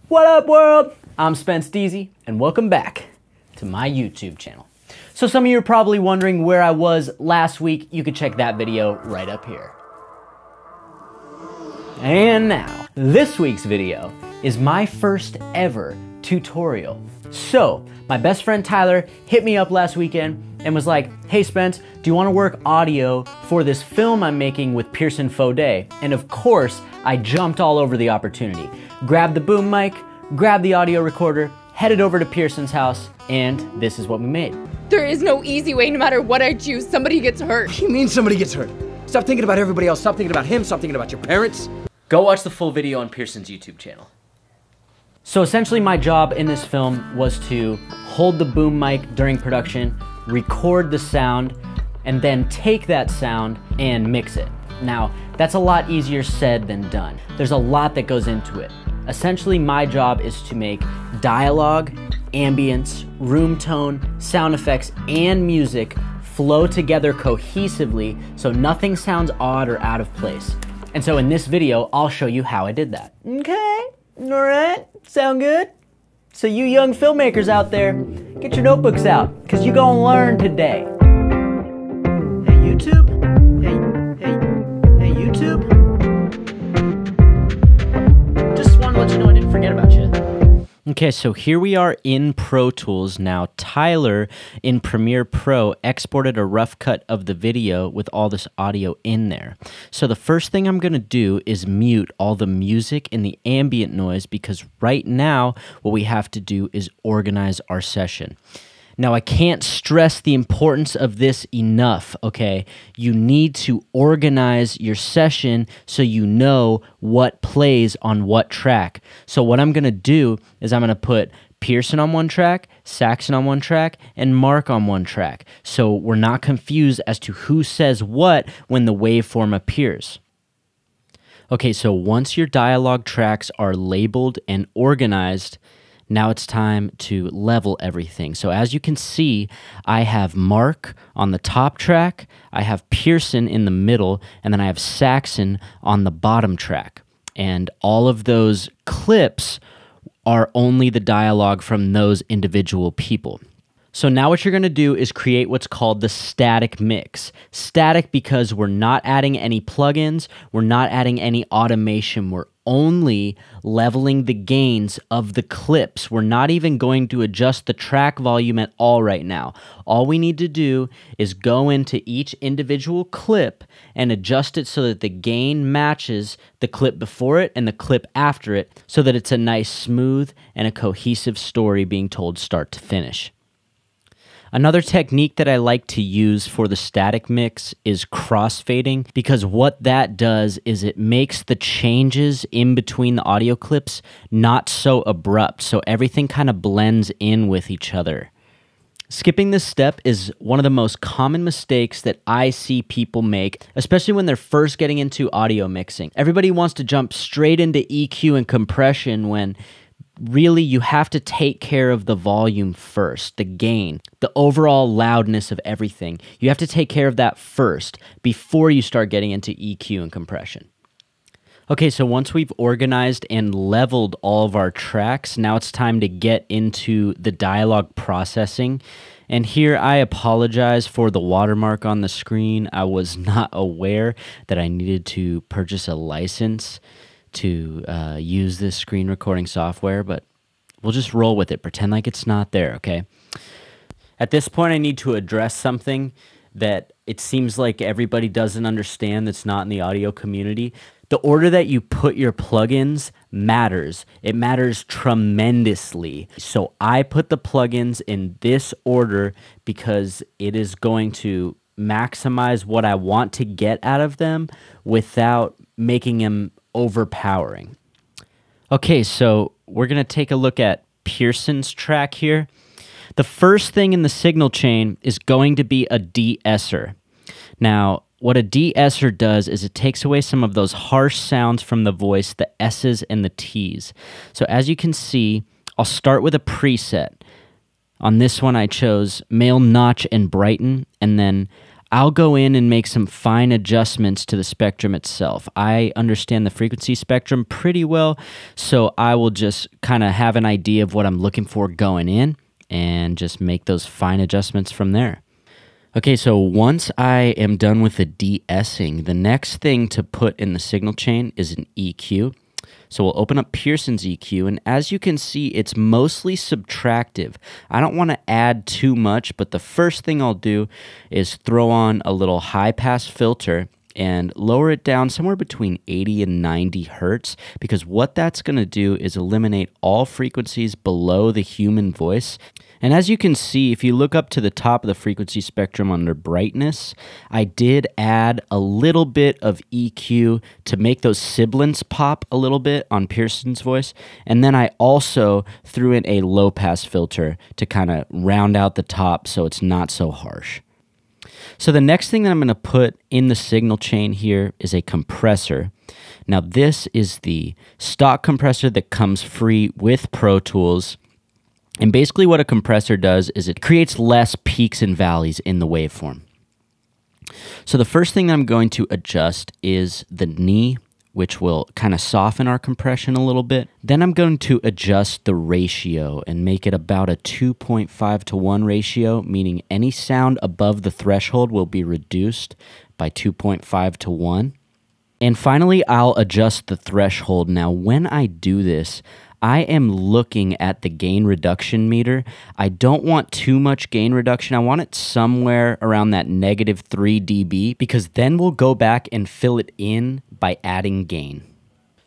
What up, world? I'm Spence Deezy, and welcome back to my YouTube channel. So some of you are probably wondering where I was last week. You can check that video right up here. And now, this week's video is my first ever tutorial. So, my best friend Tyler hit me up last weekend and was like, hey Spence, do you want to work audio for this film I'm making with Pierson Fode? And of course, I jumped all over the opportunity. Grabbed the boom mic, grabbed the audio recorder, headed over to Pierson's house, and this is what we made. There is no easy way. No matter what I choose, somebody gets hurt. What do you mean somebody gets hurt? Stop thinking about everybody else. Stop thinking about him. Stop thinking about your parents. Go watch the full video on Pierson's YouTube channel. So essentially my job in this film was to hold the boom mic during production, record the sound, and then take that sound and mix it. Now, that's a lot easier said than done. There's a lot that goes into it. Essentially, my job is to make dialogue, ambience, room tone, sound effects, and music flow together cohesively so nothing sounds odd or out of place. And so in this video, I'll show you how I did that. Okay, all right, sound good? So you young filmmakers out there, get your notebooks out, because you're gonna learn today. Hey YouTube? Hey YouTube? Just want to let you know I didn't forget about you. Okay, so here we are in Pro Tools now. Tyler in Premiere Pro exported a rough cut of the video with all this audio in there. So the first thing I'm gonna do is mute all the music and the ambient noise because right now what we have to do is organize our session. Now, I can't stress the importance of this enough, okay? You need to organize your session so you know what plays on what track. So what I'm gonna do is I'm gonna put Pierson on one track, Saxon on one track, and Mark on one track. So we're not confused as to who says what when the waveform appears. Okay, so once your dialogue tracks are labeled and organized, now it's time to level everything. So as you can see, I have Mark on the top track, I have Pierson in the middle, and then I have Saxon on the bottom track. And all of those clips are only the dialogue from those individual people. So now what you're gonna do is create what's called the static mix. Static because we're not adding any plugins, we're not adding any automation, we're only leveling the gains of the clips. We're not even going to adjust the track volume at all right now. All we need to do is go into each individual clip and adjust it so that the gain matches the clip before it and the clip after it so that it's a nice, smooth, and a cohesive story being told start to finish. Another technique that I like to use for the static mix is crossfading because what that does is it makes the changes in between the audio clips not so abrupt, so everything kind of blends in with each other. Skipping this step is one of the most common mistakes that I see people make, especially when they're first getting into audio mixing. Everybody wants to jump straight into EQ and compression when really, you have to take care of the volume first, the gain, the overall loudness of everything. You have to take care of that first before you start getting into EQ and compression. Okay, so once we've organized and leveled all of our tracks, now it's time to get into the dialogue processing. And here I apologize for the watermark on the screen. I was not aware that I needed to purchase a license to use this screen recording software, but we'll just roll with it. Pretend like it's not there, okay? At this point, I need to address something that it seems like everybody doesn't understand that's not in the audio community. The order that you put your plugins matters. It matters tremendously. So I put the plugins in this order because it is going to maximize what I want to get out of them without making them overpowering. Okay, so we're going to take a look at Pierson's track here. The first thing in the signal chain is going to be a de-esser. Now, what a de-esser does is it takes away some of those harsh sounds from the voice, the S's and the T's. So as you can see, I'll start with a preset. On this one, I chose Male Notch and Brighten, and then I'll go in and make some fine adjustments to the spectrum itself. I understand the frequency spectrum pretty well, so I will just kind of have an idea of what I'm looking for going in and just make those fine adjustments from there. Okay, so once I am done with the de-essing, the next thing to put in the signal chain is an EQ. So we'll open up Pierson's EQ, and as you can see, it's mostly subtractive. I don't want to add too much, but the first thing I'll do is throw on a little high-pass filter and lower it down somewhere between 80 and 90 hertz, because what that's going to do is eliminate all frequencies below the human voice. And as you can see, if you look up to the top of the frequency spectrum under brightness, I did add a little bit of EQ to make those sibilants pop a little bit on Pierson's voice. And then I also threw in a low pass filter to kind of round out the top so it's not so harsh. So the next thing that I'm going to put in the signal chain here is a compressor. Now this is the stock compressor that comes free with Pro Tools. And basically what a compressor does is it creates less peaks and valleys in the waveform. So the first thing that I'm going to adjust is the knee, which will kind of soften our compression a little bit. Then I'm going to adjust the ratio and make it about a 2.5 to 1 ratio, meaning any sound above the threshold will be reduced by 2.5 to 1. And finally, I'll adjust the threshold. Now, when I do this, I am looking at the gain reduction meter. I don't want too much gain reduction. I want it somewhere around that -3 dB, because then we'll go back and fill it in by adding gain.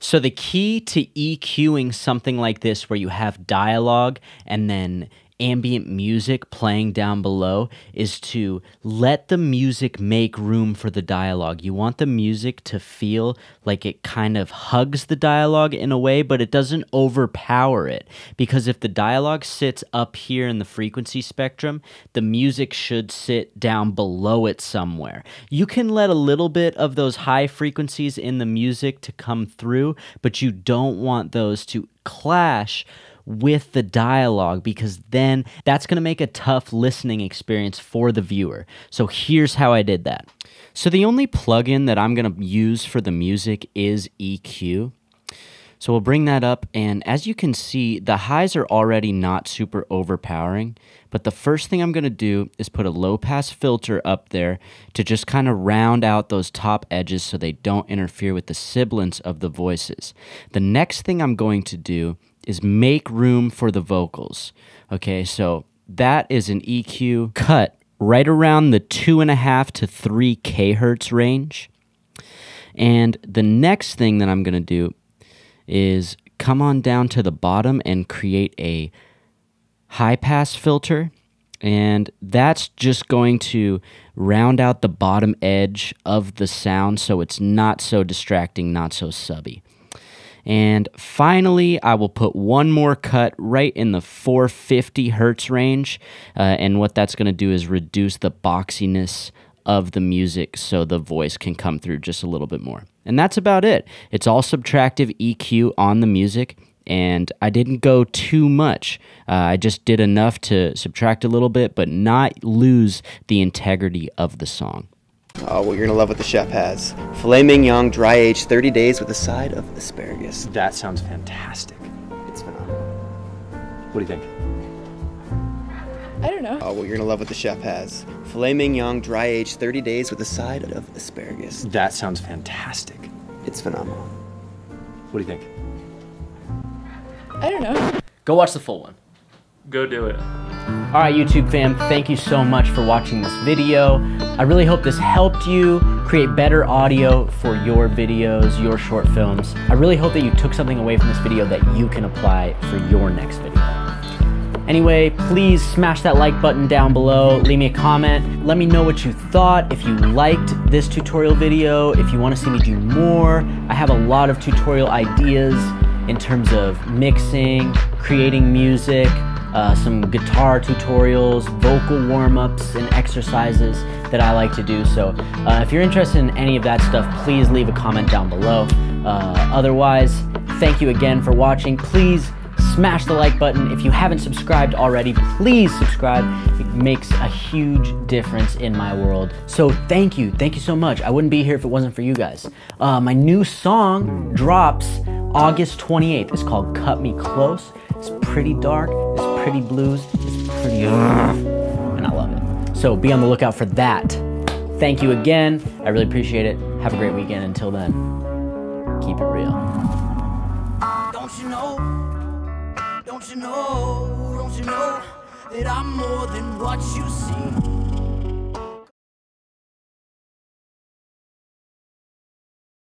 So the key to EQing something like this, where you have dialogue and then ambient music playing down below, is to let the music make room for the dialogue. You want the music to feel like it kind of hugs the dialogue in a way, but it doesn't overpower it. Because if the dialogue sits up here in the frequency spectrum, the music should sit down below it somewhere. You can let a little bit of those high frequencies in the music to come through, but you don't want those to clash with the dialogue, because then that's going to make a tough listening experience for the viewer. So here's how I did that. So the only plugin that I'm going to use for the music is EQ. So we'll bring that up, and as you can see, the highs are already not super overpowering, but the first thing I'm going to do is put a low pass filter up there to just kind of round out those top edges so they don't interfere with the sibilants of the voices. The next thing I'm going to do is make room for the vocals. Okay, so that is an EQ cut right around the 2.5 to 3 kHz range. And the next thing that I'm going to do is come on down to the bottom and create a high pass filter. And that's just going to round out the bottom edge of the sound so it's not so distracting, not so subby. And finally, I will put one more cut right in the 450 hertz range. And what that's going to do is reduce the boxiness of the music so the voice can come through just a little bit more. And that's about it. It's all subtractive EQ on the music. And I didn't go too much. I just did enough to subtract a little bit, but not lose the integrity of the song. Oh, well, you're gonna love what the chef has. Filet mignon, dry aged 30 days with a side of asparagus. That sounds fantastic. It's phenomenal. What do you think? I don't know. Oh, well, you're gonna love what the chef has. Filet mignon, dry aged 30 days with a side of asparagus. That sounds fantastic. It's phenomenal. What do you think? I don't know. Go watch the full one. Go do it. All right, YouTube fam, thank you so much for watching this video. I really hope this helped you create better audio for your videos, your short films. I really hope that you took something away from this video that you can apply for your next video. Anyway, please smash that like button down below, leave me a comment, let me know what you thought, if you liked this tutorial video, if you want to see me do more. I have a lot of tutorial ideas in terms of mixing, creating music, some guitar tutorials, vocal warm-ups, and exercises that I like to do. So if you're interested in any of that stuff, please leave a comment down below. Otherwise, thank you again for watching. Please smash the like button. If you haven't subscribed already, please subscribe. It makes a huge difference in my world. So thank you so much. I wouldn't be here if it wasn't for you guys. My new song drops August 28th. It's called Cut Me Close. It's pretty dark, it's pretty blues, it's pretty and I love it. So be on the lookout for that. Thank you again. I really appreciate it. Have a great weekend. Until then, keep it real. Don't you know that I'm more than what you see?